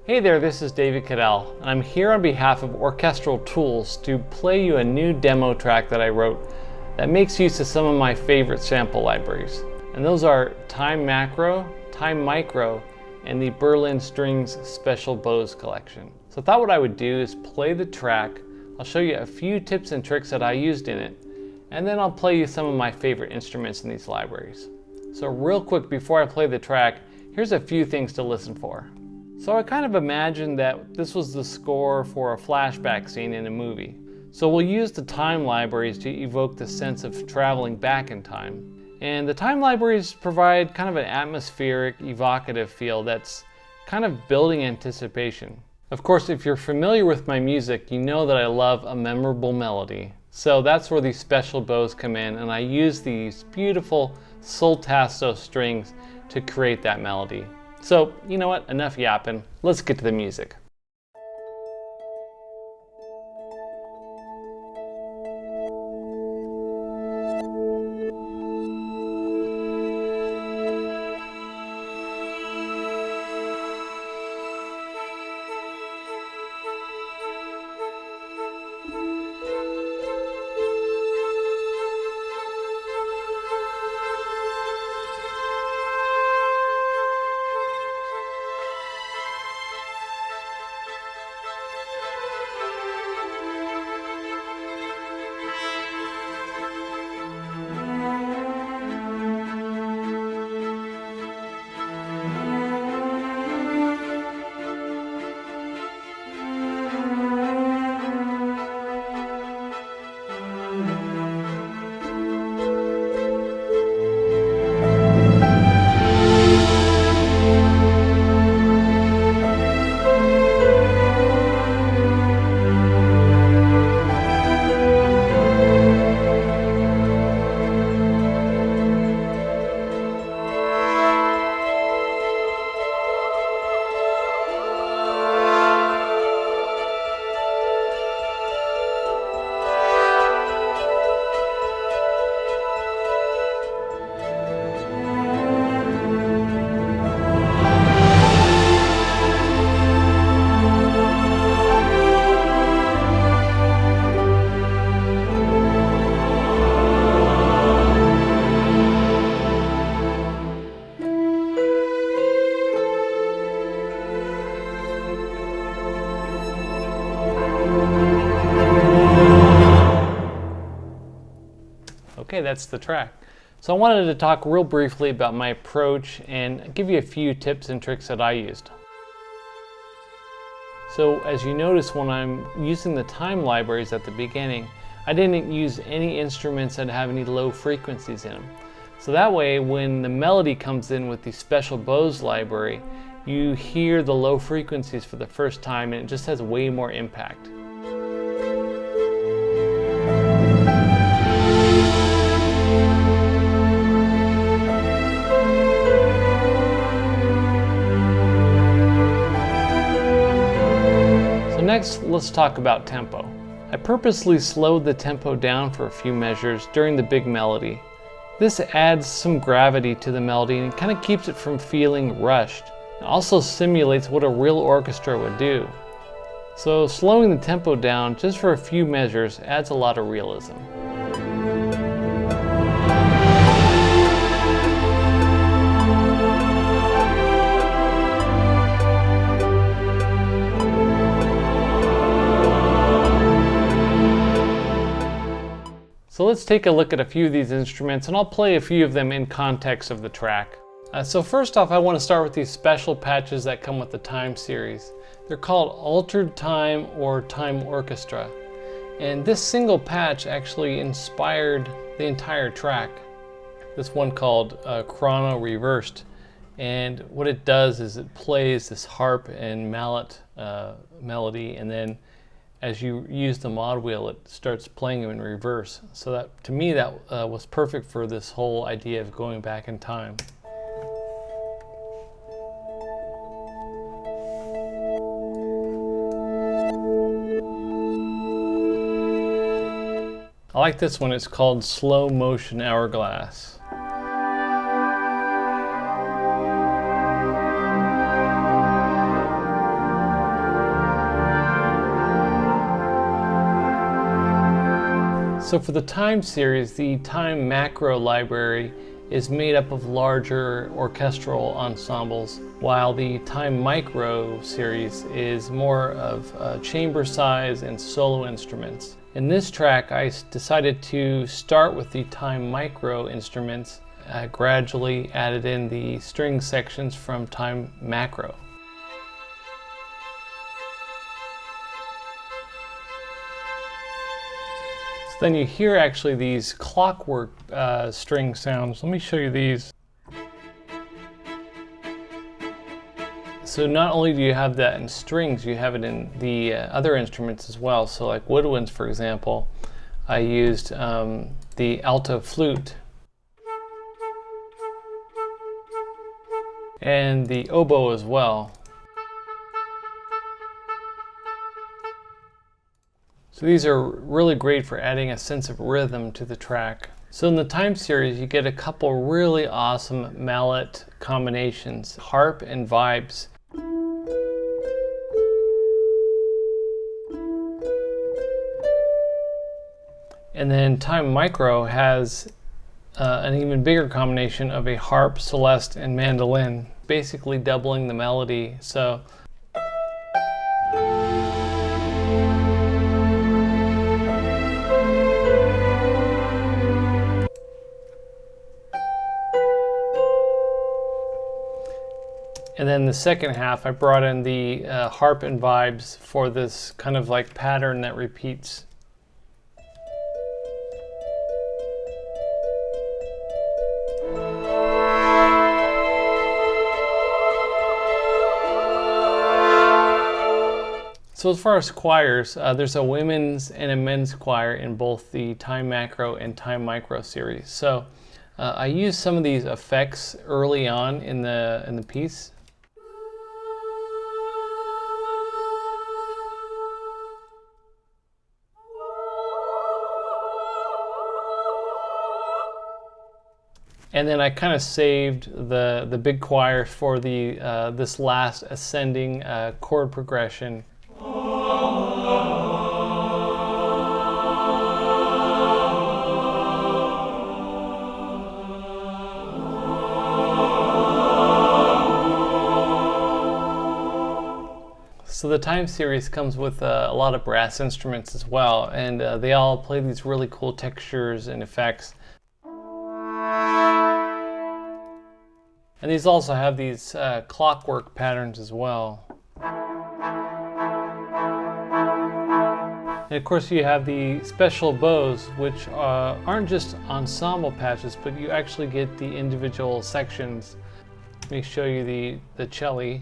Hey there, this is David Kudell, and I'm here on behalf of Orchestral Tools to play you a new demo track that I wrote that makes use of some of my favorite sample libraries. And those are Time Macro, Time Micro, and the Berlin Strings Special Bows collection. So I thought what I would do is play the track. I'll show you a few tips and tricks that I used in it, and then I'll play you some of my favorite instruments in these libraries. So real quick before I play the track, here's a few things to listen for. So I kind of imagined that this was the score for a flashback scene in a movie. So we'll use the time libraries to evoke the sense of traveling back in time. And the time libraries provide kind of an atmospheric, evocative feel that's kind of building anticipation. Of course, if you're familiar with my music, you know that I love a memorable melody. So that's where these special bows come in, and I use these beautiful sol tasto strings to create that melody. So, you know what? Enough yapping. Let's get to the music. Okay, that's the track. So I wanted to talk real briefly about my approach and give you a few tips and tricks that I used. So as you notice, when I'm using the time libraries at the beginning, I didn't use any instruments that have any low frequencies in them. So that way, when the melody comes in with the special bows library, you hear the low frequencies for the first time and it just has way more impact. Next, let's talk about tempo. I purposely slowed the tempo down for a few measures during the big melody. This adds some gravity to the melody and kind of keeps it from feeling rushed. It also simulates what a real orchestra would do. So slowing the tempo down just for a few measures adds a lot of realism. So let's take a look at a few of these instruments, and I'll play a few of them in context of the track. So first off, I want to start with these special patches that come with the Time series. They're called Altered Time or Time Orchestra. And this single patch actually inspired the entire track. This one called Chrono Reversed. And what it does is it plays this harp and mallet melody, and then as you use the mod wheel, it starts playing them in reverse. So that, to me, that was perfect for this whole idea of going back in time. I like this one. It's called Slow Motion Hourglass. So for the time series, the time macro library is made up of larger orchestral ensembles, while the time micro series is more of chamber size and solo instruments. In this track, I decided to start with the time micro instruments, gradually added in the string sections from time macro. Then you hear actually these clockwork string sounds. Let me show you these. So not only do you have that in strings, you have it in the other instruments as well. So like Woodwinds, for example, I used the alto flute and the oboe as well. So these are really great for adding a sense of rhythm to the track. So in the time series, you get a couple really awesome mallet combinations, harp and vibes. And then time micro has an even bigger combination of a harp, Celeste, and mandolin, basically doubling the melody. So and then the second half, I brought in the harp and vibes for this kind of like pattern that repeats. So as far as choirs, there's a women's and a men's choir in both the time macro and time micro series. So I used some of these effects early on in the piece. And then I kind of saved the big choir for the this last ascending chord progression. So the time series comes with a lot of brass instruments as well, and they all play these really cool textures and effects. And these also have these clockwork patterns as well. And of course you have the special bows, which aren't just ensemble patches, but you actually get the individual sections. Let me show you the Celli.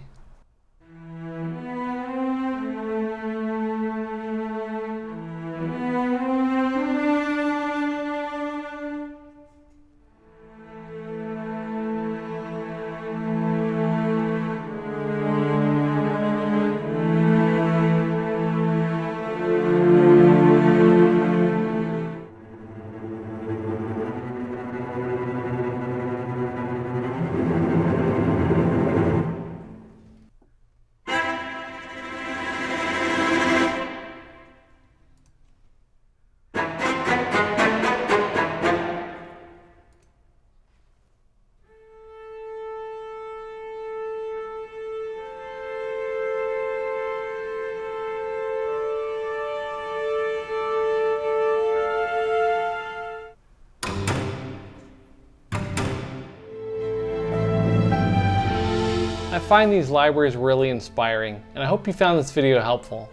I find these libraries really inspiring, and I hope you found this video helpful.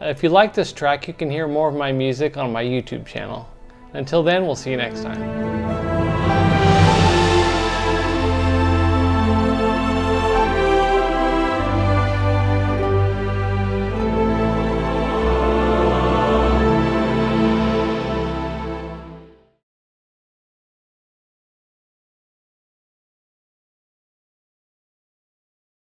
If you like this track, you can hear more of my music on my YouTube channel. Until then, we'll see you next time.